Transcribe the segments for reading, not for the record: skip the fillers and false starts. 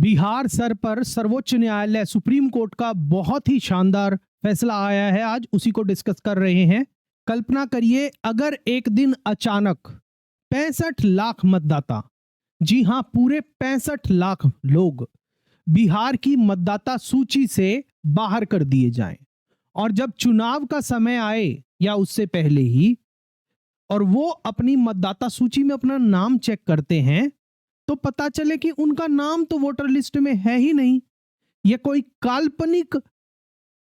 Bihar sir पर सर्वोच्च न्यायालय सुप्रीम कोर्ट का बहुत ही शानदार फैसला आया है। आज उसी को डिस्कस कर रहे हैं। कल्पना करिए अगर एक दिन अचानक 65 लाख मतदाता, जी हां पूरे 65 लाख लोग बिहार की मतदाता सूची से बाहर कर दिए जाएं और जब चुनाव का समय आए या उससे पहले ही और वो अपनी मतदाता सूची में अपना नाम चेक करते हैं तो पता चले कि उनका नाम तो वोटर लिस्ट में है ही नहीं। यह कोई काल्पनिक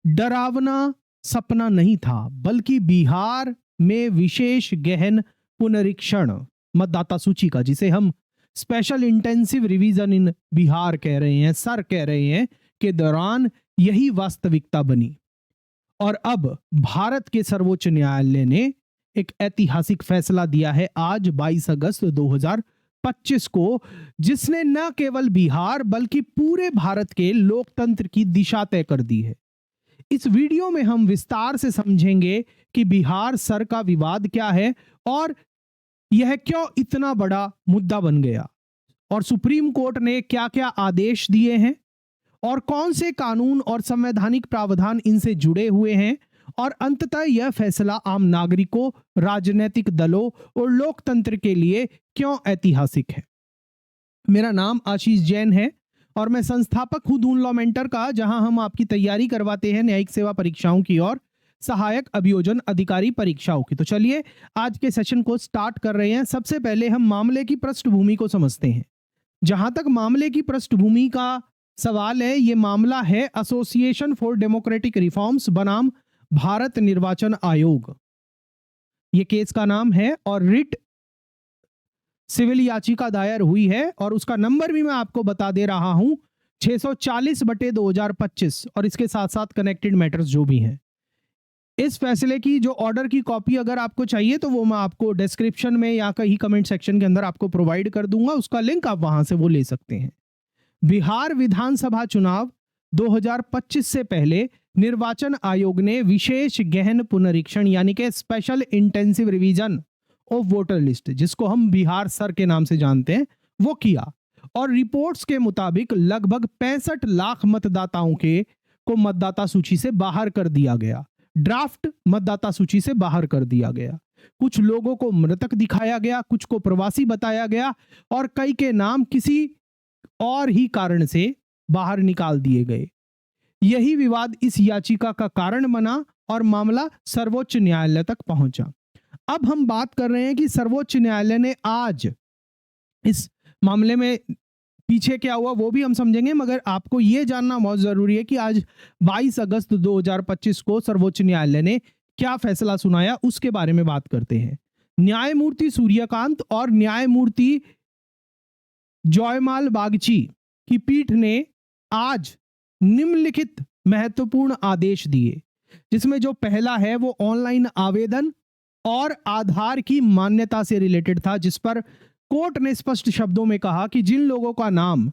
डरावना सपना नहीं था, बल्कि बिहार में विशेष गहन पुनरीक्षण मतदाता सूची का, जिसे हम स्पेशल इंटेंसिव रिवीजन इन बिहार कह रहे हैं, सर कह रहे हैं, के दौरान यही वास्तविकता बनी। और अब भारत के सर्वोच्च न्यायालय ने एक ऐतिहासिक फैसला दिया है आज 22 अगस्त 2025 को, जिसने न केवल बिहार बल्कि पूरे भारत के लोकतंत्र की दिशा तय कर दी है। इस वीडियो में हम विस्तार से समझेंगे कि बिहार सर का विवाद क्या है और यह क्यों इतना बड़ा मुद्दा बन गया, और सुप्रीम कोर्ट ने क्या क्या आदेश दिए हैं और कौन से कानून और संवैधानिक प्रावधान इनसे जुड़े हुए हैं, और अंततः यह फैसला आम नागरिकों, राजनीतिक दलों और लोकतंत्र के लिए क्यों ऐतिहासिक है। मेरा नाम आशीष जैन है और मैं संस्थापक हूं दून लॉ मेंटर का, जहां हम आपकी तैयारी करवाते हैं न्यायिक सेवा परीक्षाओं की और सहायक अभियोजन अधिकारी परीक्षाओं की। तो चलिए आज के सेशन को स्टार्ट कर रहे हैं। सबसे पहले हम मामले की पृष्ठभूमि को समझते हैं। जहां तक मामले की पृष्ठभूमि का सवाल है, यह मामला है एसोसिएशन फॉर डेमोक्रेटिक रिफॉर्म्स बनाम भारत निर्वाचन आयोग, ये केस का नाम है, और रिट सिविल याचिका दायर हुई है और उसका नंबर भी मैं आपको बता दे रहा हूं 640/2025, और इसके साथ साथ कनेक्टेड मैटर्स जो भी हैं। इस फैसले की जो ऑर्डर की कॉपी अगर आपको चाहिए तो वो मैं आपको डिस्क्रिप्शन में या कहीं कमेंट सेक्शन के अंदर आपको प्रोवाइड कर दूंगा, उसका लिंक आप वहां से वो ले सकते हैं। बिहार विधानसभा चुनाव 2025 से पहले निर्वाचन आयोग ने विशेष गहन पुनरीक्षण यानी कि special intensive revision of voter list, जिसको हम बिहार सर के नाम से जानते हैं, वो किया, और रिपोर्ट्स के मुताबिक लगभग 65 लाख मतदाताओं को मतदाता सूची से बाहर कर दिया गया, ड्राफ्ट मतदाता सूची से बाहर कर दिया गया। कुछ लोगों को मृतक दिखाया गया, कुछ को प्रवासी बताया गया और कई के नाम किसी और ही कारण से बाहर निकाल दिए गए। यही विवाद इस याचिका का कारण बना और मामला सर्वोच्च न्यायालय तक पहुंचा। अब हम बात कर रहे हैं कि सर्वोच्च न्यायालय ने आज इस मामले में पीछे क्या हुआ वो भी हम समझेंगे, मगर आपको यह जानना बहुत जरूरी है कि आज 22 अगस्त 2025 को सर्वोच्च न्यायालय ने क्या फैसला सुनाया, उसके बारे में बात करते हैं। न्यायमूर्ति सूर्यकांत और न्यायमूर्ति जयमाल बागची की पीठ ने आज निम्नलिखित महत्वपूर्ण आदेश दिए, जिसमें जो पहला है वो ऑनलाइन आवेदन और आधार की मान्यता से रिलेटेड था, जिस पर कोर्ट ने स्पष्ट शब्दों में कहा कि जिन लोगों का नाम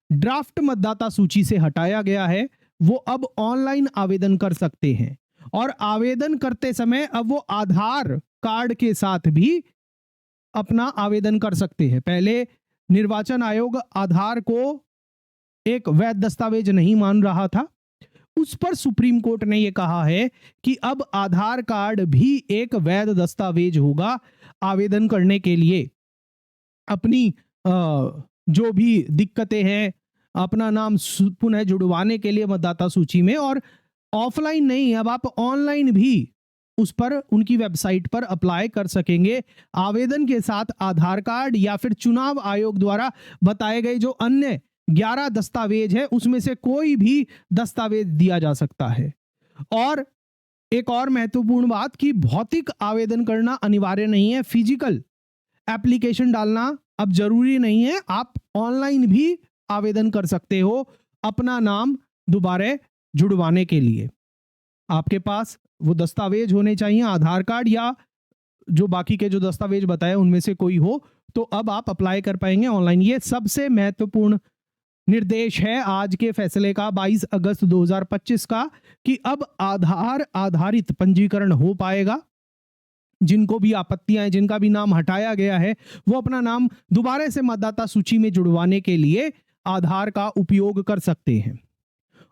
ड्राफ्ट मतदाता सूची से हटाया गया है वो अब ऑनलाइन आवेदन कर सकते हैं, और आवेदन करते समय अब वो आधार कार्ड के साथ भी अपना आवेदन कर सकते हैं। पहले निर्वाचन आयोग आधार को एक वैध दस्तावेज नहीं मान रहा था, उस पर सुप्रीम कोर्ट ने यह कहा है कि अब आधार कार्ड भी एक वैध दस्तावेज होगा आवेदन करने के लिए। अपनी जो भी दिक्कतें हैं, अपना नाम पुनः जुड़वाने के लिए मतदाता सूची में, और ऑफलाइन नहीं, अब आप ऑनलाइन भी उस पर उनकी वेबसाइट पर अप्लाई कर सकेंगे। आवेदन के साथ आधार कार्ड या फिर चुनाव आयोग द्वारा बताए गए जो अन्य 11 दस्तावेज है उसमें से कोई भी दस्तावेज दिया जा सकता है। और एक और महत्वपूर्ण बात कि भौतिक आवेदन करना अनिवार्य नहीं है, फिजिकल एप्लीकेशन डालना अब जरूरी नहीं है, आप ऑनलाइन भी आवेदन कर सकते हो अपना नाम दोबारा जुड़वाने के लिए। आपके पास वो दस्तावेज होने चाहिए, आधार कार्ड या जो बाकी के जो दस्तावेज बताए उनमें से कोई हो, तो अब आप अप्लाई कर पाएंगे ऑनलाइन। ये सबसे महत्वपूर्ण निर्देश है आज के फैसले का 22 अगस्त 2025 का, कि अब आधार आधारित पंजीकरण हो पाएगा। जिनको भी आपत्तियां हैं, जिनका भी नाम हटाया गया है, वो अपना नाम दोबारा से मतदाता सूची में जुड़वाने के लिए आधार का उपयोग कर सकते हैं।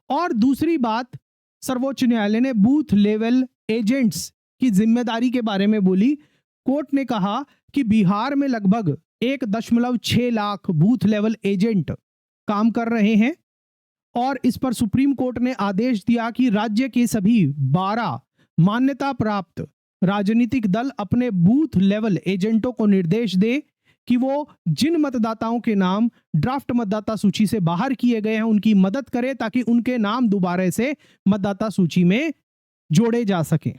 और दूसरी बात, सर्वोच्च न्यायालय ने बूथ लेवल एजेंट्स की जिम्मेदारी के बारे में बोली। कोर्ट ने कहा कि बिहार में लगभग 1.6 लाख बूथ लेवल एजेंट काम कर रहे हैं और इस पर सुप्रीम कोर्ट ने आदेश दिया कि राज्य के सभी 12 मान्यता प्राप्त राजनीतिक दल अपने बूथ लेवल एजेंटों को निर्देश दे कि वो जिन मतदाताओं के नाम ड्राफ्ट मतदाता सूची से बाहर किए गए हैं उनकी मदद करें ताकि उनके नाम दोबारा से मतदाता सूची में जोड़े जा सकें।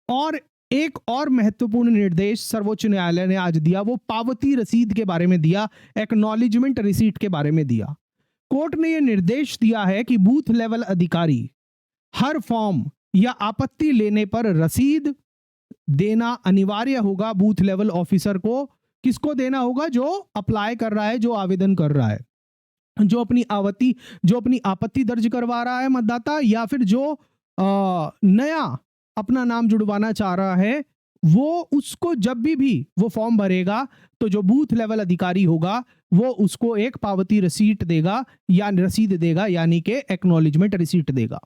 और एक और महत्वपूर्ण निर्देश सर्वोच्च न्यायालय ने आज दिया, वो पावती रसीद के बारे में दिया, एक्नॉलेजमेंट रिसीट के बारे में दिया। कोर्ट ने यह निर्देश दिया है कि बूथ लेवल अधिकारी हर फॉर्म या आपत्ति लेने पर रसीद देना अनिवार्य होगा बूथ लेवल ऑफिसर को। किसको देना होगा? जो अप्लाई कर रहा है, जो आवेदन कर रहा है, जो अपनी आपत्ति दर्ज करवा रहा है मतदाता, या फिर जो नया अपना नाम जुड़वाना चाह रहा है, वो उसको जब भी वो फॉर्म भरेगा तो जो बूथ लेवल अधिकारी होगा वो उसको एक पावती रसीद देगा यानी कि एक्नॉलेजमेंट रिसीट देगा।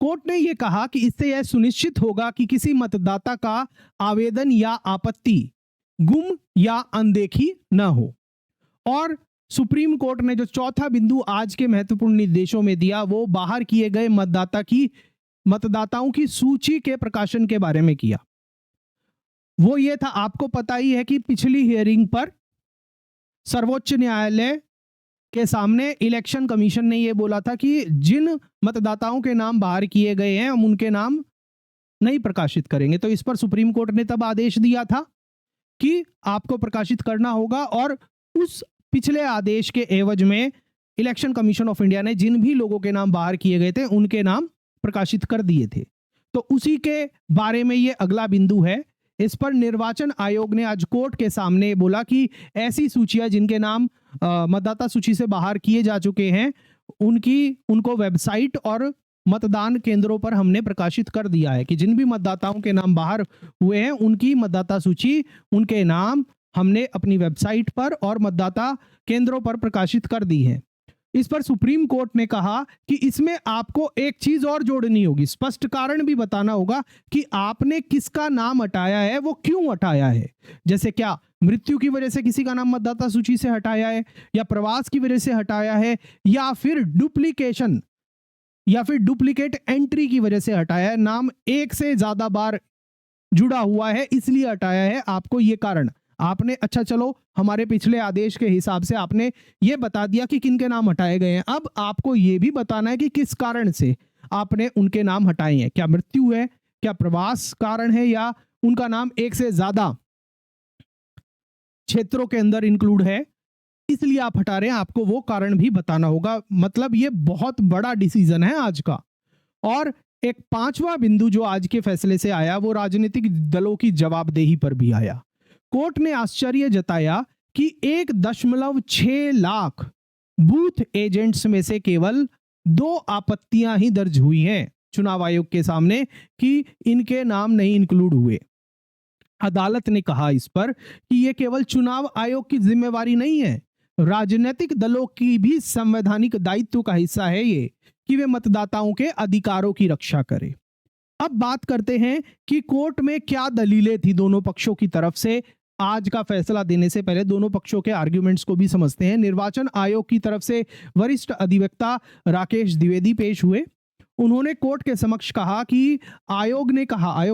कोर्ट ने यह कहा कि इससे यह सुनिश्चित होगा कि किसी मतदाता का आवेदन या आपत्ति गुम या अनदेखी न हो। और सुप्रीम कोर्ट ने जो चौथा बिंदु आज के महत्वपूर्ण निर्देशों में दिया, वो बाहर किए गए मतदाताओं की सूची के प्रकाशन के बारे में किया। वो ये था, आपको पता ही है कि पिछली हियरिंग पर सर्वोच्च न्यायालय के सामने इलेक्शन कमीशन ने ये बोला था कि जिन मतदाताओं के नाम बाहर किए गए हैं हम उनके नाम नहीं प्रकाशित करेंगे। तो इस पर सुप्रीम कोर्ट ने तब आदेश दिया था कि आपको प्रकाशित करना होगा, और उस पिछले आदेश के एवज में इलेक्शन कमीशन ऑफ इंडिया ने जिन भी लोगों के नाम बाहर किए गए थे उनके नाम प्रकाशित कर दिए थे। तो उसी के बारे में ये अगला बिंदु है। इस पर निर्वाचन आयोग ने आज कोर्ट के सामने बोला कि ऐसी सूचियां जिनके नाम मतदाता सूची से बाहर किए जा चुके हैं उनको वेबसाइट और मतदान केंद्रों पर हमने प्रकाशित कर दिया है कि जिन भी मतदाताओं के नाम बाहर हुए हैं उनकी मतदाता सूची, उनके नाम हमने अपनी वेबसाइट पर और मतदाता केंद्रों पर प्रकाशित कर दी है। इस पर सुप्रीम कोर्ट ने कहा कि इसमें आपको एक चीज और जोड़नी होगी, स्पष्ट कारण भी बताना होगा कि आपने किसका नाम हटाया है, वो क्यों हटाया है। जैसे क्या मृत्यु की वजह से किसी का नाम मतदाता सूची से हटाया है, या प्रवास की वजह से हटाया है, या फिर डुप्लीकेशन या फिर डुप्लीकेट एंट्री की वजह से हटाया है, नाम एक से ज्यादा बार जुड़ा हुआ है इसलिए हटाया है। आपको ये कारण आपने, अच्छा चलो हमारे पिछले आदेश के हिसाब से आपने ये बता दिया कि किन के नाम हटाए गए हैं, अब आपको ये भी बताना है कि किस कारण से आपने उनके नाम हटाए हैं। क्या मृत्यु है, क्या प्रवास कारण है, या उनका नाम एक से ज्यादा क्षेत्रों के अंदर इंक्लूड है इसलिए आप हटा रहे हैं, आपको वो कारण भी बताना होगा। मतलब ये बहुत बड़ा डिसीजन है आज का। और एक पांचवा बिंदु जो आज के फैसले से आया वो राजनीतिक दलों की जवाबदेही पर भी आया। कोर्ट ने आश्चर्य जताया कि 1.6 लाख बूथ एजेंट्स में से केवल 2 आपत्तियां ही दर्ज हुई हैं चुनाव आयोग के सामने कि इनके नाम नहीं इंक्लूड हुए। अदालत ने कहा इस पर कि यह केवल चुनाव आयोग की जिम्मेवारी नहीं है, राजनीतिक दलों की भी संवैधानिक दायित्व का हिस्सा है ये कि वे मतदाताओं के अधिकारों की रक्षा करें। अब बात करते हैं कि कोर्ट में क्या दलीलें थी दोनों पक्षों की तरफ से। आज का फैसला देने से पहले दोनों पक्षों के आर्ग्यूमेंट्स को भी समझते हैं। निर्वाचन आयोग की तरफ से वरिष्ठ अधिवक्ता राकेश द्विवेदी पेश हुए। उन्होंने कोर्ट के समक्ष कहा कि आयोग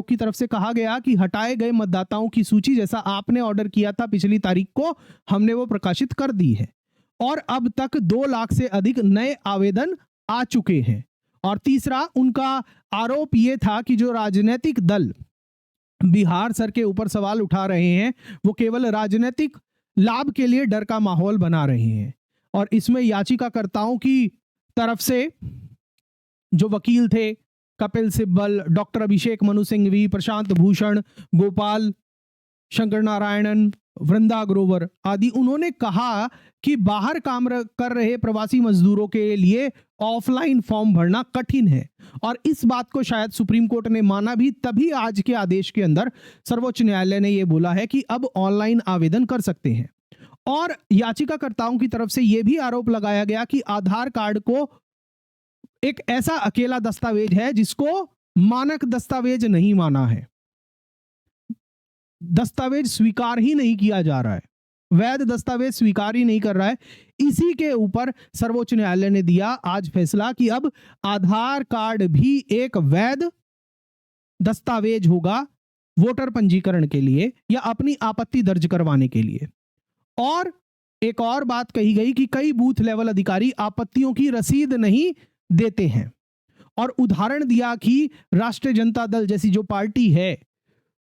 की तरफ से कहा गया कि हटाए गए मतदाताओं की सूची जैसा आपने ऑर्डर किया था पिछली तारीख को, हमने वो प्रकाशित कर दी है और अब तक 2 लाख से अधिक नए आवेदन आ चुके हैं। और तीसरा, उनका आरोप ये था कि जो राजनीतिक दल बिहार सर के ऊपर सवाल उठा रहे हैं वो केवल राजनीतिक लाभ के लिए डर का माहौल बना रहे हैं। और इसमें याचिकाकर्ताओं की तरफ से जो वकील थे, कपिल सिब्बल, डॉक्टर अभिषेक मनु सिंघवी, प्रशांत भूषण, गोपाल शंकर नारायणन, वृंदा ग्रोवर आदि, उन्होंने कहा कि बाहर काम कर रहे प्रवासी मजदूरों के लिए ऑफलाइन फॉर्म भरना कठिन है। और इस बात को शायद सुप्रीम कोर्ट ने माना भी, तभी आज के आदेश के अंदर सर्वोच्च न्यायालय ने यह बोला है कि अब ऑनलाइन आवेदन कर सकते हैं। और याचिकाकर्ताओं की तरफ से यह भी आरोप लगाया गया कि आधार कार्ड को एक ऐसा अकेला दस्तावेज है जिसको मानक दस्तावेज नहीं माना है, दस्तावेज स्वीकार ही नहीं किया जा रहा है, वैध दस्तावेज स्वीकार ही नहीं कर रहा है। इसी के ऊपर सर्वोच्च न्यायालय ने दिया आज फैसला कि अब आधार कार्ड भी एक वैध दस्तावेज होगा वोटर पंजीकरण के लिए या अपनी आपत्ति दर्ज करवाने के लिए। और एक और बात कही गई कि कई बूथ लेवल अधिकारी आपत्तियों की रसीद नहीं देते हैं, और उदाहरण दिया कि राष्ट्रीय जनता दल जैसी जो पार्टी है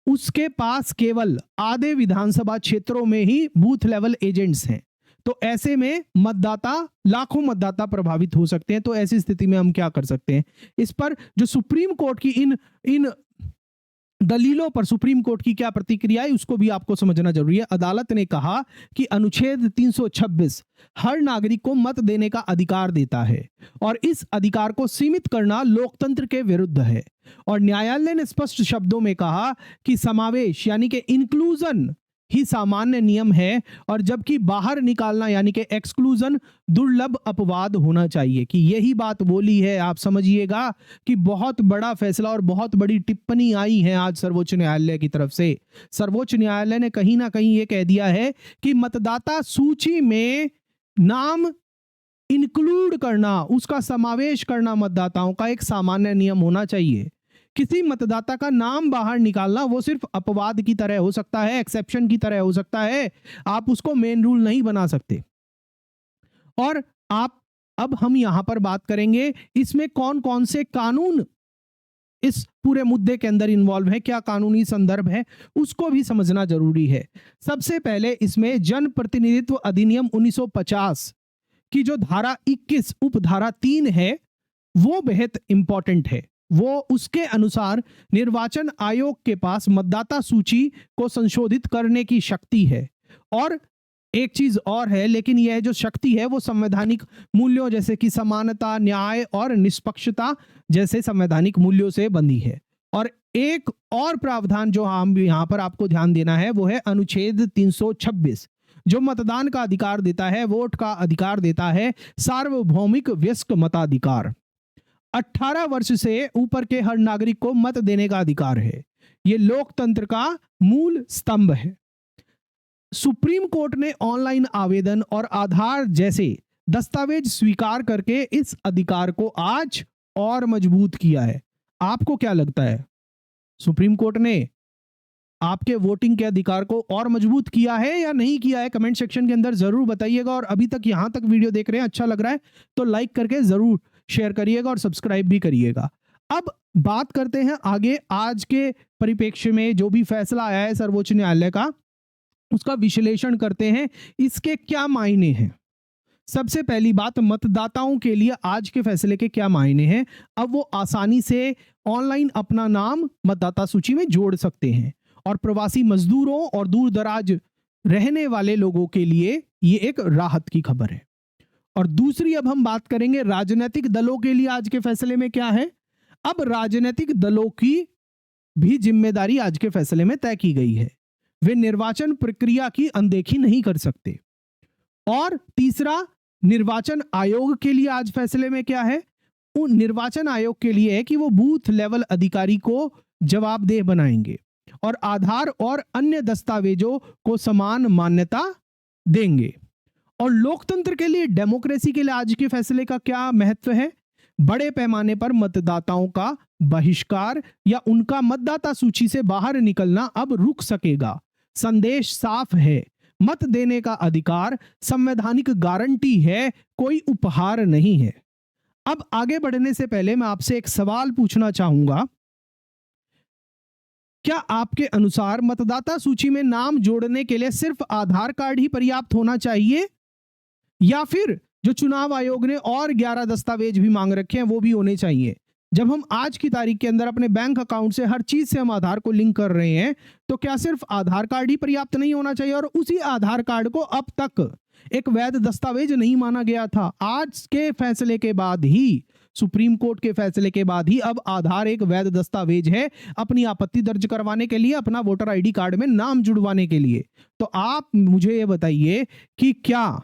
उसके पास केवल आधे विधानसभा क्षेत्रों में ही बूथ लेवल एजेंट्स हैं, तो ऐसे में मतदाता, लाखों मतदाता प्रभावित हो सकते हैं। तो ऐसी स्थिति में हम क्या कर सकते हैं? इस पर जो सुप्रीम कोर्ट की इन दलीलों पर सुप्रीम कोर्ट की क्या प्रतिक्रिया है उसको भी आपको समझना जरूरी है। अदालत ने कहा कि अनुच्छेद 326 हर नागरिक को मत देने का अधिकार देता है और इस अधिकार को सीमित करना लोकतंत्र के विरुद्ध है। और न्यायालय ने स्पष्ट शब्दों में कहा कि समावेश यानी कि इंक्लूजन ही सामान्य नियम है, और जबकि बाहर निकालना यानी कि एक्सक्लूजन दुर्लभ अपवाद होना चाहिए। कि यही बात बोली है, आप समझिएगा कि बहुत बड़ा फैसला और बहुत बड़ी टिप्पणी आई है आज सर्वोच्च न्यायालय की तरफ से। सर्वोच्च न्यायालय ने कहीं ना कहीं ये कह दिया है कि मतदाता सूची में नाम इंक्लूड करना, उसका समावेश करना मतदाताओं का एक सामान्य नियम होना चाहिए। किसी मतदाता का नाम बाहर निकालना वो सिर्फ अपवाद की तरह हो सकता है, एक्सेप्शन की तरह हो सकता है, आप उसको मेन रूल नहीं बना सकते। और अब हम यहां पर बात करेंगे इसमें कौन कौन से कानून इस पूरे मुद्दे के अंदर इन्वॉल्व है, क्या कानूनी संदर्भ है, उसको भी समझना जरूरी है। सबसे पहले इसमें जन प्रतिनिधित्व अधिनियम 1950 की जो धारा 21 उपधारा 3 है वो बेहद इंपॉर्टेंट है। वो उसके अनुसार निर्वाचन आयोग के पास मतदाता सूची को संशोधित करने की शक्ति है। और एक चीज और है, लेकिन यह जो शक्ति है वो संवैधानिक मूल्यों जैसे कि समानता, न्याय और निष्पक्षता जैसे संवैधानिक मूल्यों से बंधी है। और एक और प्रावधान जो हम यहाँ पर आपको ध्यान देना है वो है अनुच्छेद 326 जो मतदान का अधिकार देता है, वोट का अधिकार देता है, सार्वभौमिक वयस्क मताधिकार। 18 वर्ष से ऊपर के हर नागरिक को मत देने का अधिकार है। ये लोकतंत्र का मूल स्तंभ है। सुप्रीम कोर्ट ने ऑनलाइन आवेदन और आधार जैसे दस्तावेज स्वीकार करके इस अधिकार को आज और मजबूत किया है। आपको क्या लगता है, सुप्रीम कोर्ट ने आपके वोटिंग के अधिकार को और मजबूत किया है या नहीं किया है? कमेंट सेक्शन के अंदर जरूर बताइएगा। और अभी तक यहां तक वीडियो देख रहे हैं, अच्छा लग रहा है तो लाइक करके जरूर शेयर करिएगा और सब्सक्राइब भी करिएगा। अब बात करते हैं आगे, आज के परिप्रेक्ष्य में जो भी फैसला आया है सर्वोच्च न्यायालय का उसका विश्लेषण करते हैं, इसके क्या मायने हैं। सबसे पहली बात, मतदाताओं के लिए आज के फैसले के क्या मायने हैं। अब वो आसानी से ऑनलाइन अपना नाम मतदाता सूची में जोड़ सकते हैं और प्रवासी मजदूरों और दूर दराज रहने वाले लोगों के लिए ये एक राहत की खबर है। और दूसरी, अब हम बात करेंगे राजनीतिक दलों के लिए आज के फैसले में क्या है। अब राजनीतिक दलों की भी जिम्मेदारी आज के फैसले में तय की गई है, वे निर्वाचन प्रक्रिया की अनदेखी नहीं कर सकते। और तीसरा, निर्वाचन आयोग के लिए आज फैसले में क्या है, उन निर्वाचन आयोग के लिए है कि वो बूथ लेवल अधिकारी को जवाबदेह बनाएंगे और आधार और अन्य दस्तावेजों को समान मान्यता देंगे। और लोकतंत्र के लिए, डेमोक्रेसी के लिए आज के फैसले का क्या महत्व है। बड़े पैमाने पर मतदाताओं का बहिष्कार या उनका मतदाता सूची से बाहर निकलना अब रुक सकेगा। संदेश साफ है, मत देने का अधिकार संवैधानिक गारंटी है, कोई उपहार नहीं है। अब आगे बढ़ने से पहले मैं आपसे एक सवाल पूछना चाहूंगा, क्या आपके अनुसार मतदाता सूची में नाम जोड़ने के लिए सिर्फ आधार कार्ड ही पर्याप्त होना चाहिए, या फिर जो चुनाव आयोग ने और 11 दस्तावेज भी मांग रखे हैं वो भी होने चाहिए? जब हम आज की तारीख के अंदर अपने बैंक अकाउंट से हर चीज से हम आधार को लिंक कर रहे हैं, तो क्या सिर्फ आधार कार्ड ही पर्याप्त नहीं होना चाहिए? और उसी आधार कार्ड को अब तक एक वैध दस्तावेज नहीं माना गया था। आज के फैसले के बाद ही सुप्रीम कोर्ट के फैसले के बाद ही अब आधार एक वैध दस्तावेज है अपनी आपत्ति दर्ज करवाने के लिए, अपना वोटर आईडी कार्ड में नाम जुड़वाने के लिए। तो आप मुझे ये बताइए कि क्या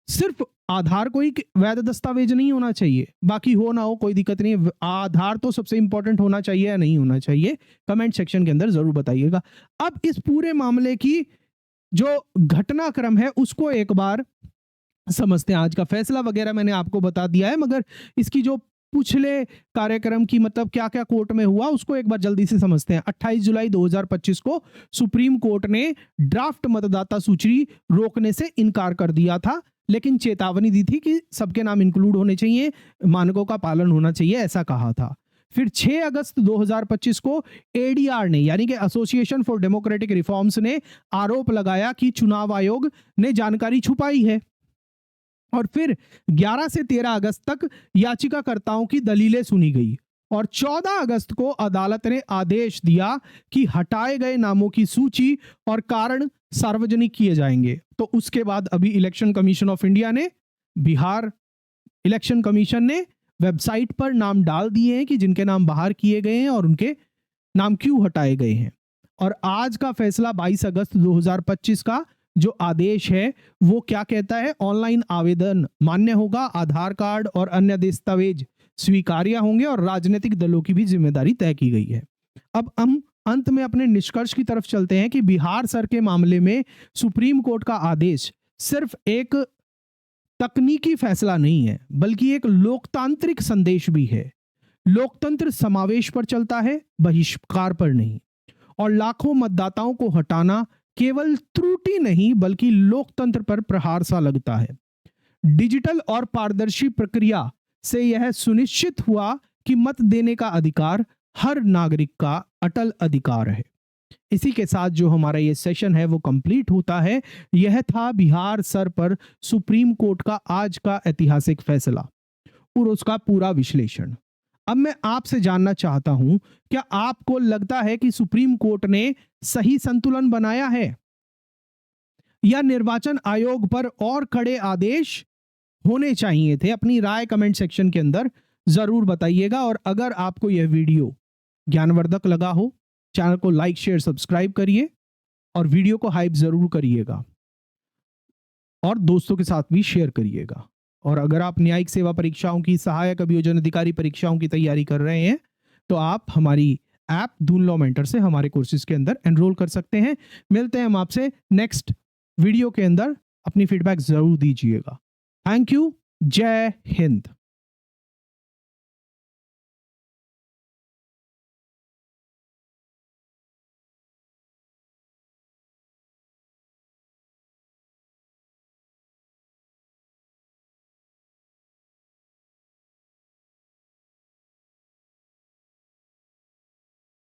सिर्फ आधार कोई वैध दस्तावेज नहीं होना चाहिए, बाकी हो ना हो कोई दिक्कत नहीं, आधार तो सबसे इंपॉर्टेंट होना चाहिए या नहीं होना चाहिए? कमेंट सेक्शन के अंदर जरूर बताइएगा। अब इस पूरे मामले की जो घटनाक्रम है उसको एक बार समझते हैं। आज का फैसला वगैरह मैंने आपको बता दिया है, मगर इसकी जो पिछले कार्यक्रम की मतलब क्या क्या कोर्ट में हुआ उसको एक बार जल्दी से समझते हैं। 28 जुलाई 2025 को सुप्रीम कोर्ट ने ड्राफ्ट मतदाता सूची रोकने से इनकार कर दिया था, लेकिन चेतावनी दी थी कि सबके नाम इंक्लूड होने चाहिए, मानकों का पालन होना चाहिए, ऐसा कहा था। फिर 6 अगस्त 2025 को एडीआर ने यानी कि एसोसिएशन फॉर डेमोक्रेटिक रिफॉर्म्स ने आरोप लगाया कि चुनाव आयोग ने जानकारी छुपाई है। और फिर 11 से 13 अगस्त तक याचिकाकर्ताओं की दलीलें सुनी गई और 14 अगस्त को अदालत ने आदेश दिया कि हटाए गए नामों की सूची और कारण सार्वजनिक किए जाएंगे। तो उसके बाद अभी इलेक्शन कमीशन ऑफ इंडिया ने, बिहार इलेक्शन कमीशन ने वेबसाइट पर नाम डाल दिए हैं कि जिनके नाम बाहर किए गए हैं और उनके नाम क्यों हटाए गए हैं। और आज का फैसला 22 अगस्त 2025 का जो आदेश है वो क्या कहता है? ऑनलाइन आवेदन मान्य होगा, आधार कार्ड और अन्य दस्तावेज स्वीकार्य होंगे और राजनीतिक दलों की भी जिम्मेदारी तय की गई है। अब हम अंत में अपने निष्कर्ष की तरफ चलते हैं कि बिहार सर के मामले में सुप्रीम कोर्ट का आदेश सिर्फ एक तकनीकी फैसला नहीं है, बल्कि एक लोकतांत्रिक संदेश भी है। लोकतंत्र समावेश पर चलता है, बहिष्कार पर नहीं। और लाखों मतदाताओं को हटाना केवल त्रुटि नहीं बल्कि लोकतंत्र पर प्रहार सा लगता है। डिजिटल और पारदर्शी प्रक्रिया से यह सुनिश्चित हुआ कि मत देने का अधिकार हर नागरिक का अटल अधिकार है। इसी के साथ जो हमारा ये सेशन है वो कंप्लीट होता है। यह था बिहार सर पर सुप्रीम कोर्ट का आज का ऐतिहासिक फैसला और उसका पूरा विश्लेषण। अब मैं आपसे जानना चाहता हूं, क्या आपको लगता है कि सुप्रीम कोर्ट ने सही संतुलन बनाया है या निर्वाचन आयोग पर और कड़े आदेश होने चाहिए थे? अपनी राय कमेंट सेक्शन के अंदर जरूर बताइएगा। और अगर आपको यह वीडियो ज्ञानवर्धक लगा हो, चैनल को लाइक शेयर सब्सक्राइब करिए और वीडियो को हाइप जरूर करिएगा और दोस्तों के साथ भी शेयर करिएगा। और अगर आप न्यायिक सेवा परीक्षाओं की, सहायक अभियोजन अधिकारी परीक्षाओं की तैयारी कर रहे हैं तो आप हमारी ऐप दून लॉ मेंटर से हमारे कोर्सेज के अंदर एनरोल कर सकते हैं। मिलते हैं हम आपसे नेक्स्ट वीडियो के अंदर। अपनी फीडबैक जरूर दीजिएगा। Thank you. जय हिंद।